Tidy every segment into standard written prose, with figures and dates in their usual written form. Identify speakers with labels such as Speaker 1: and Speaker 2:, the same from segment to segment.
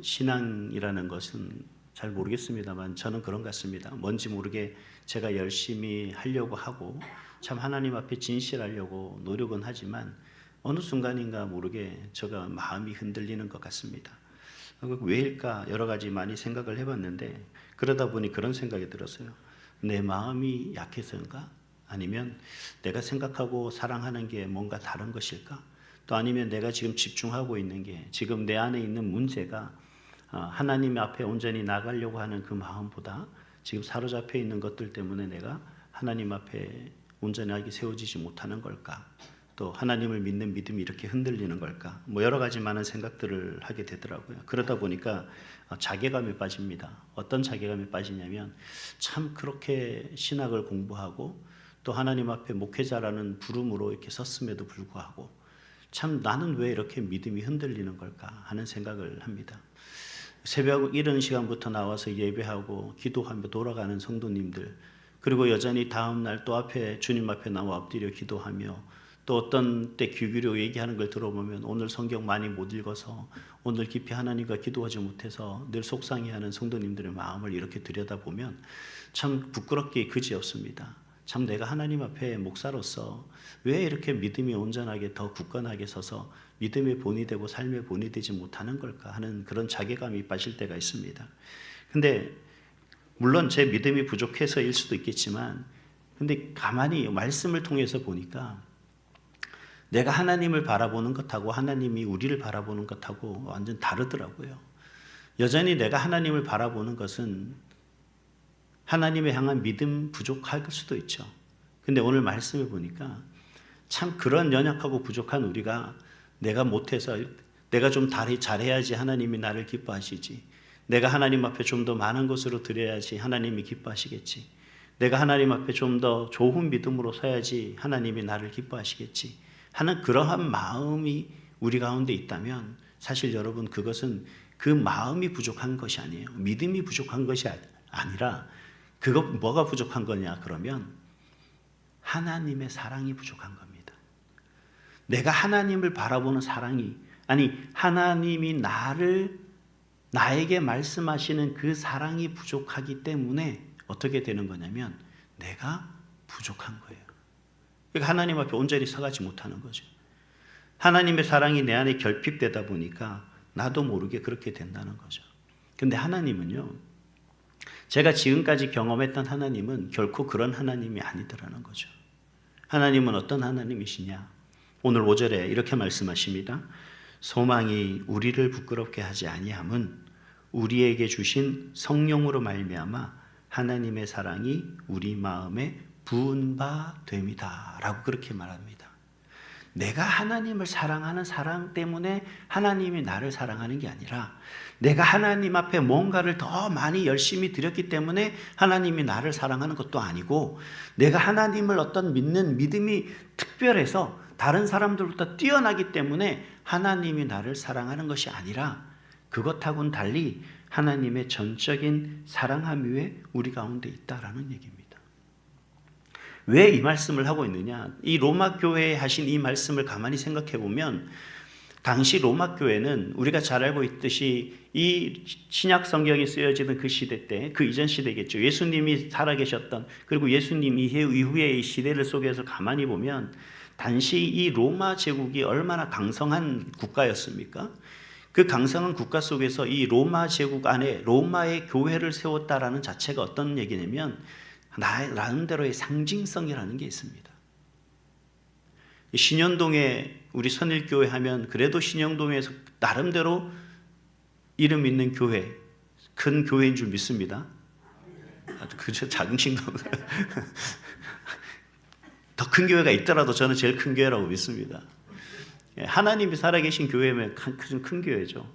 Speaker 1: 신앙이라는 것은 잘 모르겠습니다만 저는 그런 것 같습니다. 뭔지 모르게 제가 열심히 하려고 하고 참 하나님 앞에 진실하려고 노력은 하지만 어느 순간인가 모르게 제가 마음이 흔들리는 것 같습니다. 왜일까 여러 가지 많이 생각을 해봤는데 그러다 보니 그런 생각이 들었어요. 내 마음이 약해서인가? 아니면 내가 생각하고 사랑하는 게 뭔가 다른 것일까? 또 아니면 내가 지금 집중하고 있는 게 지금 내 안에 있는 문제가 하나님 앞에 온전히 나가려고 하는 그 마음보다 지금 사로잡혀 있는 것들 때문에 내가 하나님 앞에 온전하게 세워지지 못하는 걸까? 또 하나님을 믿는 믿음이 이렇게 흔들리는 걸까? 뭐 여러 가지 많은 생각들을 하게 되더라고요. 그러다 보니까 자괴감에 빠집니다. 어떤 자괴감에 빠지냐면 참 그렇게 신학을 공부하고 또 하나님 앞에 목회자라는 부름으로 이렇게 섰음에도 불구하고 참 나는 왜 이렇게 믿음이 흔들리는 걸까 하는 생각을 합니다. 새벽 이른 시간부터 나와서 예배하고 기도하며 돌아가는 성도님들, 그리고 여전히 다음날 또 주님 앞에 나와 엎드려 기도하며 또 어떤 때 귀 기울여 얘기하는 걸 들어보면 오늘 성경 많이 못 읽어서 오늘 깊이 하나님과 기도하지 못해서 늘 속상해하는 성도님들의 마음을 이렇게 들여다보면 참 부끄럽게 그지없습니다. 참 내가 하나님 앞에 목사로서 왜 이렇게 믿음이 온전하게 더 굳건하게 서서 믿음의 본이 되고 삶의 본이 되지 못하는 걸까 하는 그런 자괴감이 빠질 때가 있습니다. 근데 물론 제 믿음이 부족해서일 수도 있겠지만 근데 가만히 말씀을 통해서 보니까 내가 하나님을 바라보는 것하고 하나님이 우리를 바라보는 것하고 완전 다르더라고요. 여전히 내가 하나님을 바라보는 것은 하나님에 향한 믿음 부족할 수도 있죠. 근데 오늘 말씀을 보니까 참 그런 연약하고 부족한 우리가 내가 못해서 내가 좀 잘해야지 하나님이 나를 기뻐하시지. 내가 하나님 앞에 좀 더 많은 것으로 드려야지 하나님이 기뻐하시겠지. 내가 하나님 앞에 좀 더 좋은 믿음으로 서야지 하나님이 나를 기뻐하시겠지 하는 그러한 마음이 우리 가운데 있다면 사실 여러분 그것은 그 마음이 부족한 것이 아니에요. 믿음이 부족한 것이 아니라 그거 뭐가 부족한 거냐 그러면 하나님의 사랑이 부족한 겁니다. 내가 하나님을 바라보는 사랑이 하나님이 나에게 말씀하시는 그 사랑이 부족하기 때문에 어떻게 되는 거냐면 내가 부족한 거예요. 그러니까 하나님 앞에 온전히 서가지 못하는 거죠. 하나님의 사랑이 내 안에 결핍되다 보니까 나도 모르게 그렇게 된다는 거죠. 근데 하나님은요, 제가 지금까지 경험했던 하나님은 결코 그런 하나님이 아니더라는 거죠. 하나님은 어떤 하나님이시냐? 오늘 5절에 이렇게 말씀하십니다. 소망이 우리를 부끄럽게 하지 아니함은 우리에게 주신 성령으로 말미암아 하나님의 사랑이 우리 마음에 부은 바 됨이다 라고 그렇게 말합니다. 내가 하나님을 사랑하는 사랑 때문에 하나님이 나를 사랑하는 게 아니라 내가 하나님 앞에 뭔가를 더 많이 열심히 드렸기 때문에 하나님이 나를 사랑하는 것도 아니고 내가 하나님을 어떤 믿는 믿음이 특별해서 다른 사람들보다 뛰어나기 때문에 하나님이 나를 사랑하는 것이 아니라 그것하고는 달리 하나님의 전적인 사랑함 위에 우리 가운데 있다라는 얘기입니다. 왜 이 말씀을 하고 있느냐? 이 로마 교회에 하신 이 말씀을 가만히 생각해 보면 당시 로마 교회는 우리가 잘 알고 있듯이 이 신약 성경이 쓰여지던 그 시대 때, 그 이전 시대겠죠. 예수님이 살아계셨던, 그리고 예수님 이후의 이 시대를 속에서 가만히 보면 당시 이 로마 제국이 얼마나 강성한 국가였습니까? 그 강성한 국가 속에서 이 로마 제국 안에 로마의 교회를 세웠다라는 자체가 어떤 얘기냐면 나름대로의 상징성이라는 게 있습니다. 신현동에 우리 선일교회 하면 그래도 신현동에서 나름대로 이름 있는 교회, 큰 교회인 줄 믿습니다. 그저 작은 신도보다 더 큰 교회가 있더라도 저는 제일 큰 교회라고 믿습니다. 하나님이 살아계신 교회면 큰 교회죠.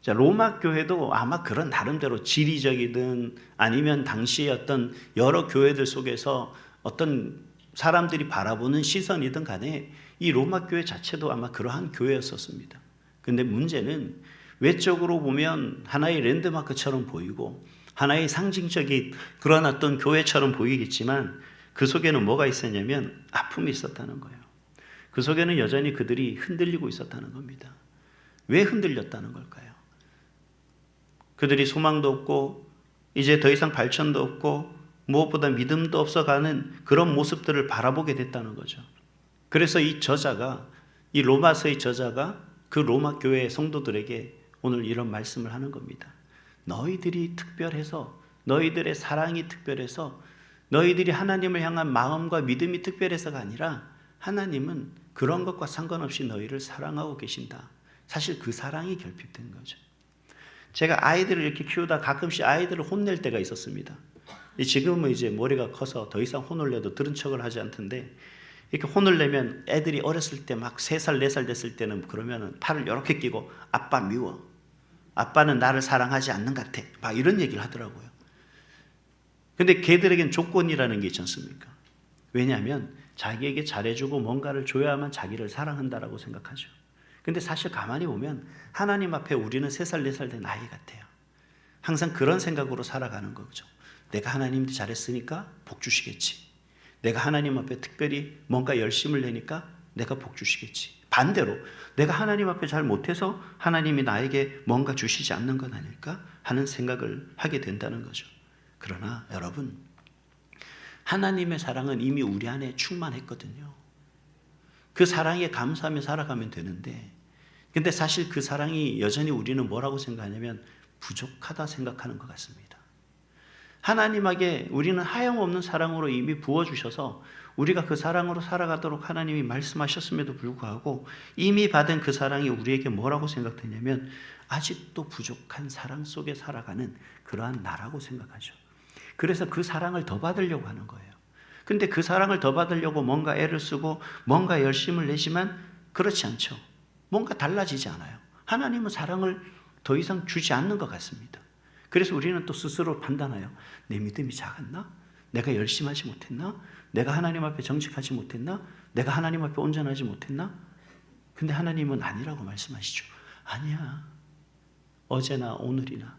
Speaker 1: 자, 로마 교회도 아마 그런 나름대로 지리적이든 아니면 당시의 어떤 여러 교회들 속에서 어떤 사람들이 바라보는 시선이든 간에 이 로마 교회 자체도 아마 그러한 교회였었습니다. 근데 문제는 외적으로 보면 하나의 랜드마크처럼 보이고 하나의 상징적인 그런 어떤 교회처럼 보이겠지만 그 속에는 뭐가 있었냐면 아픔이 있었다는 거예요. 그 속에는 여전히 그들이 흔들리고 있었다는 겁니다. 왜 흔들렸다는 걸까요? 그들이 소망도 없고 이제 더 이상 발전도 없고 무엇보다 믿음도 없어가는 그런 모습들을 바라보게 됐다는 거죠. 그래서 이 저자가, 이 로마서의 저자가 그 로마 교회 성도들에게 오늘 이런 말씀을 하는 겁니다. 너희들이 특별해서, 너희들의 사랑이 특별해서, 너희들이 하나님을 향한 마음과 믿음이 특별해서가 아니라 하나님은 그런 것과 상관없이 너희를 사랑하고 계신다. 사실 그 사랑이 결핍된 거죠. 제가 아이들을 이렇게 키우다 가끔씩 아이들을 혼낼 때가 있었습니다. 지금은 이제 머리가 커서 더 이상 혼을 내도 들은 척을 하지 않던데, 이렇게 혼을 내면 애들이 어렸을 때 막 3살, 4살 됐을 때는 그러면 팔을 이렇게 끼고 아빠 미워. 아빠는 나를 사랑하지 않는 것 같아. 막 이런 얘기를 하더라고요. 근데 걔들에겐 조건이라는 게 있지 않습니까? 왜냐하면 자기에게 잘해주고 뭔가를 줘야만 자기를 사랑한다라고 생각하죠. 근데 사실 가만히 보면 하나님 앞에 우리는 3살, 4살 된 아이 같아요. 항상 그런 생각으로 살아가는 거죠. 내가 하나님한테 잘했으니까 복 주시겠지. 내가 하나님 앞에 특별히 뭔가 열심을 내니까 내가 복 주시겠지. 반대로 내가 하나님 앞에 잘 못해서 하나님이 나에게 뭔가 주시지 않는 건 아닐까 하는 생각을 하게 된다는 거죠. 그러나 여러분, 하나님의 사랑은 이미 우리 안에 충만했거든요. 그 사랑에 감사하며 살아가면 되는데, 근데 사실 그 사랑이 여전히 우리는 뭐라고 생각하냐면 부족하다 생각하는 것 같습니다. 하나님에게 우리는 하염없는 사랑으로 이미 부어주셔서 우리가 그 사랑으로 살아가도록 하나님이 말씀하셨음에도 불구하고 이미 받은 그 사랑이 우리에게 뭐라고 생각되냐면 아직도 부족한 사랑 속에 살아가는 그러한 나라고 생각하죠. 그래서 그 사랑을 더 받으려고 하는 거예요. 근데 그 사랑을 더 받으려고 뭔가 애를 쓰고 뭔가 열심을 내지만 그렇지 않죠. 뭔가 달라지지 않아요. 하나님은 사랑을 더 이상 주지 않는 것 같습니다. 그래서 우리는 또 스스로 판단해요. 내 믿음이 작았나? 내가 열심히 하지 못했나? 내가 하나님 앞에 정직하지 못했나? 내가 하나님 앞에 온전하지 못했나? 근데 하나님은 아니라고 말씀하시죠. 아니야. 어제나 오늘이나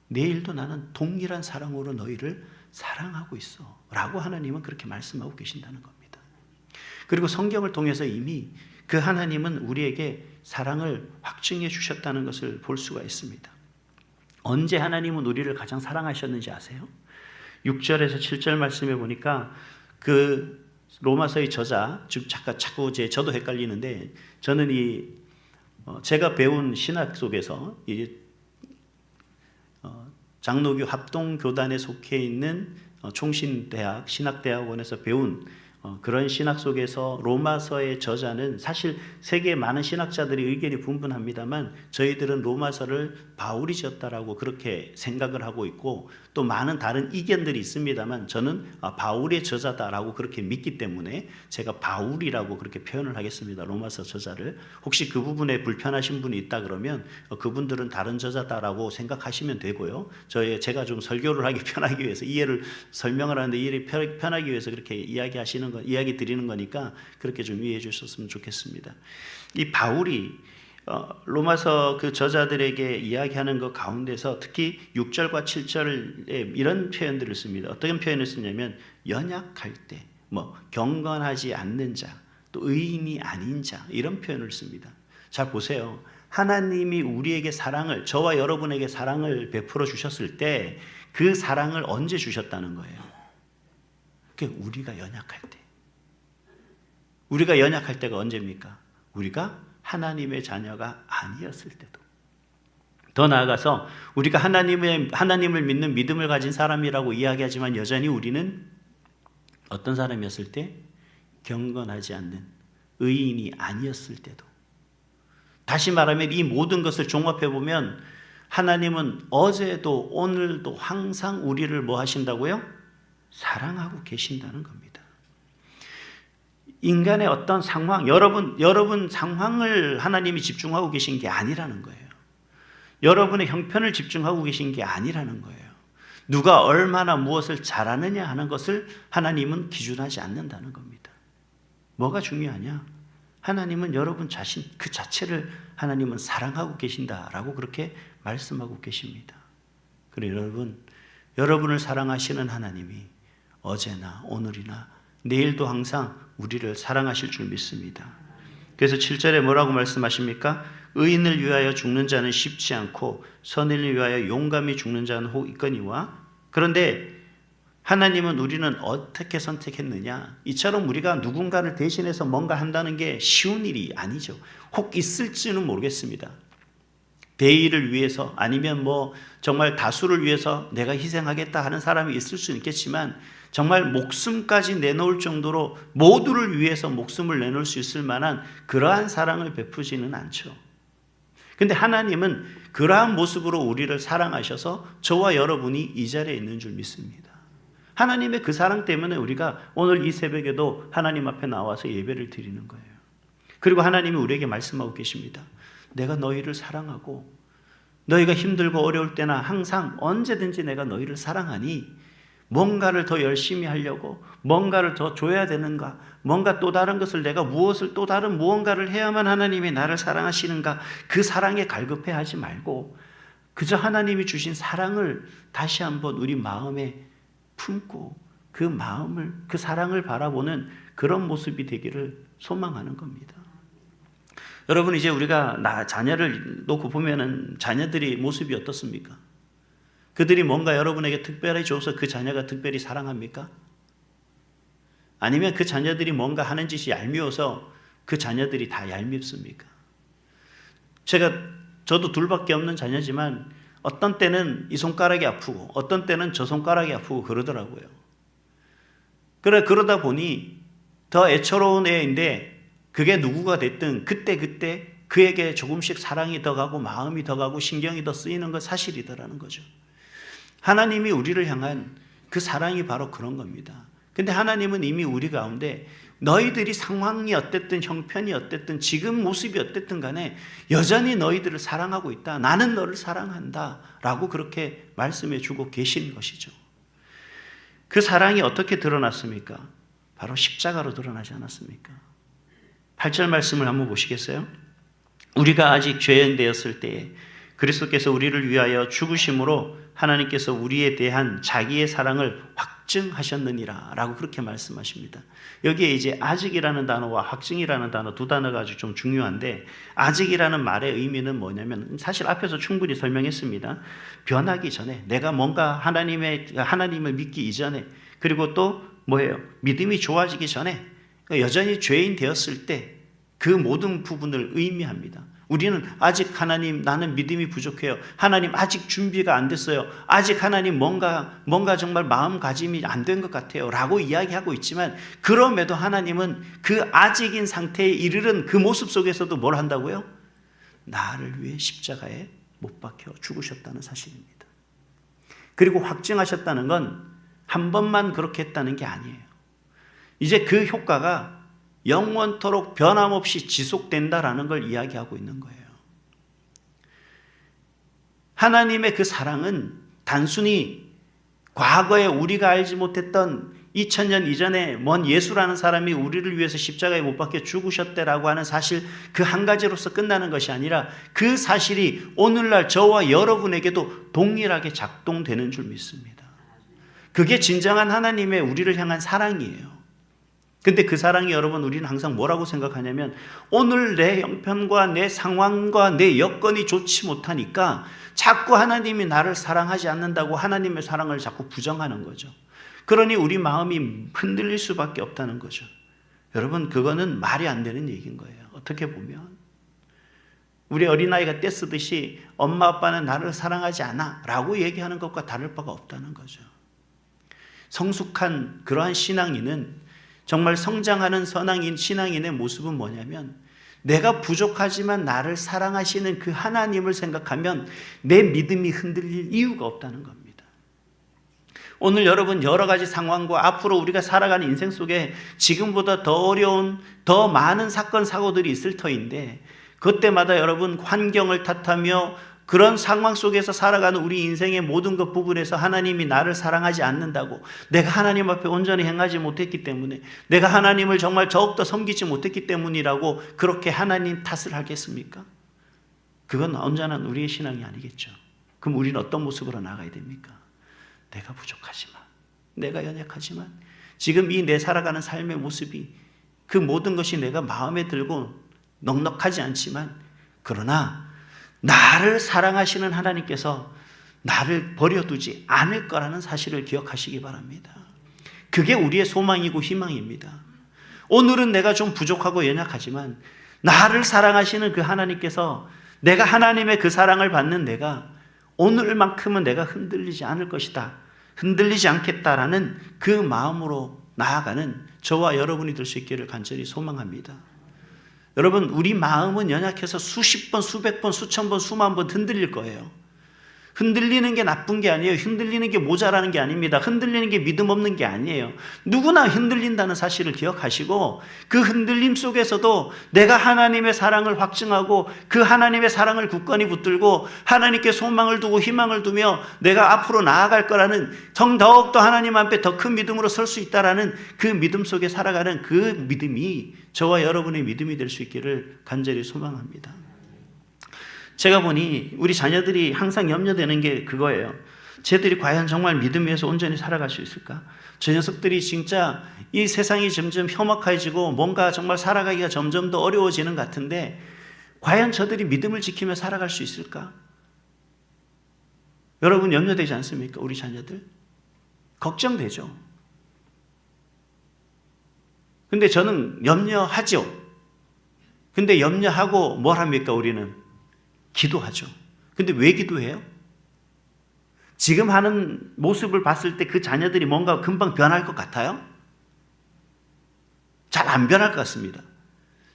Speaker 1: 내일도 나는 동일한 사랑으로 너희를 사랑하고 있어 라고 하나님은 그렇게 말씀하고 계신다는 겁니다. 그리고 성경을 통해서 이미 그 하나님은 우리에게 사랑을 확증해 주셨다는 것을 볼 수가 있습니다. 언제 하나님은 우리를 가장 사랑하셨는지 아세요? 6절에서 7절 말씀해 보니까 그 로마서의 저자, 즉 자꾸 저도 헷갈리는데, 저는 제가 배운 신학 속에서 장로교 합동교단에 속해 있는 총신대학 신학대학원에서 배운 그런 신학 속에서 로마서의 저자는 사실 세계의 많은 신학자들이 의견이 분분합니다만 저희들은 로마서를 바울이 지었다라고 그렇게 생각을 하고 있고, 또 많은 다른 이견들이 있습니다만 저는 바울의 저자다라고 그렇게 믿기 때문에 제가 바울이라고 그렇게 표현을 하겠습니다. 로마서 저자를. 혹시 그 부분에 불편하신 분이 있다 그러면 그분들은 다른 저자다라고 생각하시면 되고요. 제가 좀 설교를 하기 편하기 위해서 설명을 하는데 이해를 편하기 위해서 그렇게 이야기 드리는 거니까 그렇게 좀 이해해 주셨으면 좋겠습니다. 이 바울이 로마서 그 저자들에게 이야기하는 것 가운데서 특히 6절과 7절에 이런 표현들을 씁니다. 어떤 표현을 쓰냐면 연약할 때, 경건하지 않는 자, 또 의인이 아닌 자, 이런 표현을 씁니다. 잘 보세요. 하나님이 우리에게 저와 여러분에게 사랑을 베풀어 주셨을 때 그 사랑을 언제 주셨다는 거예요? 그게 우리가 연약할 때. 우리가 연약할 때가 언제입니까? 우리가 하나님의 자녀가 아니었을 때도. 더 나아가서 우리가 하나님을 믿는 믿음을 가진 사람이라고 이야기하지만 여전히 우리는 어떤 사람이었을 때? 경건하지 않는 의인이 아니었을 때도. 다시 말하면 이 모든 것을 종합해 보면 하나님은 어제도 오늘도 항상 우리를 뭐 하신다고요? 사랑하고 계신다는 겁니다. 인간의 어떤 상황, 여러분 상황을 하나님이 집중하고 계신 게 아니라는 거예요. 여러분의 형편을 집중하고 계신 게 아니라는 거예요. 누가 얼마나 무엇을 잘하느냐 하는 것을 하나님은 기준하지 않는다는 겁니다. 뭐가 중요하냐? 하나님은 여러분 자신 그 자체를 하나님은 사랑하고 계신다라고 그렇게 말씀하고 계십니다. 그리고 여러분을 사랑하시는 하나님이 어제나 오늘이나 내일도 항상 우리를 사랑하실 줄 믿습니다. 그래서 7절에 뭐라고 말씀하십니까? 의인을 위하여 죽는 자는 쉽지 않고 선인을 위하여 용감히 죽는 자는 혹 있거니와. 그런데 하나님은 우리는 어떻게 선택했느냐? 이처럼 우리가 누군가를 대신해서 뭔가 한다는 게 쉬운 일이 아니죠. 혹 있을지는 모르겠습니다. 대의를 위해서 아니면 뭐 정말 다수를 위해서 내가 희생하겠다 하는 사람이 있을 수는 있겠지만 정말 목숨까지 내놓을 정도로 모두를 위해서 목숨을 내놓을 수 있을 만한 그러한 사랑을 베푸지는 않죠. 근데 하나님은 그러한 모습으로 우리를 사랑하셔서 저와 여러분이 이 자리에 있는 줄 믿습니다. 하나님의 그 사랑 때문에 우리가 오늘 이 새벽에도 하나님 앞에 나와서 예배를 드리는 거예요. 그리고 하나님이 우리에게 말씀하고 계십니다. 내가 너희를 사랑하고 너희가 힘들고 어려울 때나 항상 언제든지 내가 너희를 사랑하니 뭔가를 더 열심히 하려고 뭔가를 더 줘야 되는가, 뭔가 또 다른 것을 내가 무엇을 또 다른 무언가를 해야만 하나님이 나를 사랑하시는가, 그 사랑에 갈급해하지 말고 그저 하나님이 주신 사랑을 다시 한번 우리 마음에 품고 그 마음을, 그 사랑을 바라보는 그런 모습이 되기를 소망하는 겁니다. 여러분, 이제 우리가 자녀를 놓고 보면은 자녀들이 모습이 어떻습니까? 그들이 뭔가 여러분에게 특별히 줘서 그 자녀가 특별히 사랑합니까? 아니면 그 자녀들이 뭔가 하는 짓이 얄미워서 그 자녀들이 다 얄밉습니까? 저도 둘밖에 없는 자녀지만 어떤 때는 이 손가락이 아프고 어떤 때는 저 손가락이 아프고 그러더라고요. 그러다 보니 더 애처로운 애인데 그게 누구가 됐든 그때 그에게 조금씩 사랑이 더 가고 마음이 더 가고 신경이 더 쓰이는 건 사실이더라는 거죠. 하나님이 우리를 향한 그 사랑이 바로 그런 겁니다. 근데 하나님은 이미 우리 가운데 너희들이 상황이 어땠든 형편이 어땠든 지금 모습이 어땠든 간에 여전히 너희들을 사랑하고 있다. 나는 너를 사랑한다. 라고 그렇게 말씀해 주고 계신 것이죠. 그 사랑이 어떻게 드러났습니까? 바로 십자가로 드러나지 않았습니까? 8절 말씀을 한번 보시겠어요? 우리가 아직 죄인 되었을 때에 그리스도께서 우리를 위하여 죽으심으로 하나님께서 우리에 대한 자기의 사랑을 확증하셨느니라 라고 그렇게 말씀하십니다. 여기에 이제 아직이라는 단어와 확증이라는 단어 두 단어가 아주 좀 중요한데, 아직이라는 말의 의미는 뭐냐면 사실 앞에서 충분히 설명했습니다. 변하기 전에, 내가 뭔가 하나님을 믿기 이전에, 그리고 또 뭐예요? 믿음이 좋아지기 전에, 여전히 죄인 되었을 때 그 모든 부분을 의미합니다. 우리는 아직 하나님, 나는 믿음이 부족해요. 하나님 아직 준비가 안 됐어요. 아직 하나님 뭔가 정말 마음가짐이 안 된 것 같아요. 라고 이야기하고 있지만, 그럼에도 하나님은 그 아직인 상태에 이르는 그 모습 속에서도 뭘 한다고요? 나를 위해 십자가에 못 박혀 죽으셨다는 사실입니다. 그리고 확증하셨다는 건 한 번만 그렇게 했다는 게 아니에요. 이제 그 효과가 영원토록 변함없이 지속된다라는 걸 이야기하고 있는 거예요. 하나님의 그 사랑은 단순히 과거에 우리가 알지 못했던 2000년 이전에 먼 예수라는 사람이 우리를 위해서 십자가에 못 박혀 죽으셨다라고 하는 사실 그 한 가지로서 끝나는 것이 아니라 그 사실이 오늘날 저와 여러분에게도 동일하게 작동되는 줄 믿습니다. 그게 진정한 하나님의 우리를 향한 사랑이에요. 근데 그 사랑이 여러분, 우리는 항상 뭐라고 생각하냐면 오늘 내 형편과 내 상황과 내 여건이 좋지 못하니까 자꾸 하나님이 나를 사랑하지 않는다고 하나님의 사랑을 자꾸 부정하는 거죠. 그러니 우리 마음이 흔들릴 수밖에 없다는 거죠. 여러분, 그거는 말이 안 되는 얘기인 거예요. 어떻게 보면 우리 어린아이가 떼쓰듯이 엄마 아빠는 나를 사랑하지 않아 라고 얘기하는 것과 다를 바가 없다는 거죠. 성숙한 그러한 신앙인은, 정말 성장하는 신앙인의 모습은 뭐냐면 내가 부족하지만 나를 사랑하시는 그 하나님을 생각하면 내 믿음이 흔들릴 이유가 없다는 겁니다. 오늘 여러분, 여러 가지 상황과 앞으로 우리가 살아가는 인생 속에 지금보다 더 어려운, 더 많은 사건 사고들이 있을 터인데, 그때마다 여러분 환경을 탓하며 그런 상황 속에서 살아가는 우리 인생의 모든 것 부분에서 하나님이 나를 사랑하지 않는다고, 내가 하나님 앞에 온전히 행하지 못했기 때문에, 내가 하나님을 정말 더욱더 섬기지 못했기 때문이라고 그렇게 하나님 탓을 하겠습니까? 그건 온전한 우리의 신앙이 아니겠죠. 그럼 우리는 어떤 모습으로 나가야 됩니까? 내가 부족하지만, 내가 연약하지만 지금 이 내 살아가는 삶의 모습이, 그 모든 것이 내가 마음에 들고 넉넉하지 않지만 그러나 나를 사랑하시는 하나님께서 나를 버려두지 않을 거라는 사실을 기억하시기 바랍니다. 그게 우리의 소망이고 희망입니다. 오늘은 내가 좀 부족하고 연약하지만 나를 사랑하시는 그 하나님께서 내가 하나님의 그 사랑을 받는 내가 오늘만큼은 내가 흔들리지 않을 것이다. 흔들리지 않겠다라는 그 마음으로 나아가는 저와 여러분이 될 수 있기를 간절히 소망합니다. 여러분, 우리 마음은 연약해서 수십 번, 수백 번, 수천 번, 수만 번 흔들릴 거예요. 흔들리는 게 나쁜 게 아니에요. 흔들리는 게 모자라는 게 아닙니다. 흔들리는 게 믿음 없는 게 아니에요. 누구나 흔들린다는 사실을 기억하시고 그 흔들림 속에서도 내가 하나님의 사랑을 확증하고 그 하나님의 사랑을 굳건히 붙들고 하나님께 소망을 두고 희망을 두며 내가 앞으로 나아갈 거라는 더욱더 하나님 앞에 더 큰 믿음으로 설 수 있다라는 그 믿음 속에 살아가는 그 믿음이 저와 여러분의 믿음이 될 수 있기를 간절히 소망합니다. 제가 보니 우리 자녀들이 항상 염려되는 게 그거예요. 쟤들이 과연 정말 믿음 위에서 온전히 살아갈 수 있을까? 저 녀석들이 진짜 이 세상이 점점 혐악해지고 뭔가 정말 살아가기가 점점 더 어려워지는 것 같은데 과연 저들이 믿음을 지키며 살아갈 수 있을까? 여러분 염려되지 않습니까? 우리 자녀들? 걱정되죠. 근데 저는 염려하죠. 근데 염려하고 뭘 합니까? 우리는 기도하죠. 근데 왜 기도해요? 지금 하는 모습을 봤을 때 그 자녀들이 뭔가 금방 변할 것 같아요? 잘 안 변할 것 같습니다.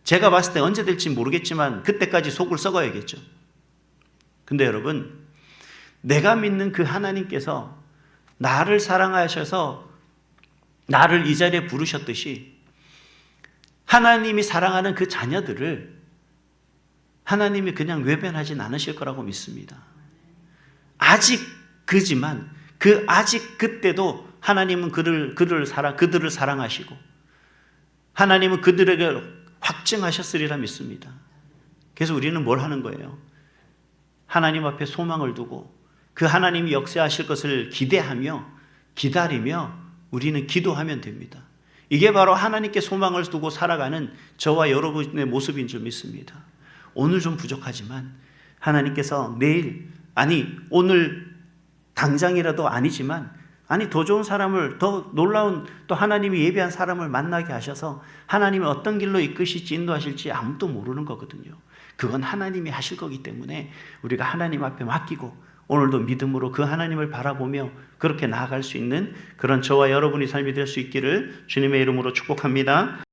Speaker 1: 제가 봤을 때 언제 될지 모르겠지만 그때까지 속을 썩어야겠죠. 근데 여러분, 내가 믿는 그 하나님께서 나를 사랑하셔서 나를 이 자리에 부르셨듯이 하나님이 사랑하는 그 자녀들을 하나님이 그냥 외면하진 않으실 거라고 믿습니다. 아직 그지만 그 아직 그때도 하나님은 그들을 사랑하시고 하나님은 그들에게 확증하셨으리라 믿습니다. 그래서 우리는 뭘 하는 거예요? 하나님 앞에 소망을 두고 그 하나님이 역사하실 것을 기대하며 기다리며 우리는 기도하면 됩니다. 이게 바로 하나님께 소망을 두고 살아가는 저와 여러분의 모습인 줄 믿습니다. 오늘 좀 부족하지만 하나님께서 내일, 오늘 당장이라도 아니지만 더 좋은 사람을, 더 놀라운 또 하나님이 예비한 사람을 만나게 하셔서 하나님이 어떤 길로 이끄실지 인도하실지 아무도 모르는 거거든요. 그건 하나님이 하실 거기 때문에 우리가 하나님 앞에 맡기고 오늘도 믿음으로 그 하나님을 바라보며 그렇게 나아갈 수 있는 그런 저와 여러분의 삶이 될 수 있기를 주님의 이름으로 축복합니다.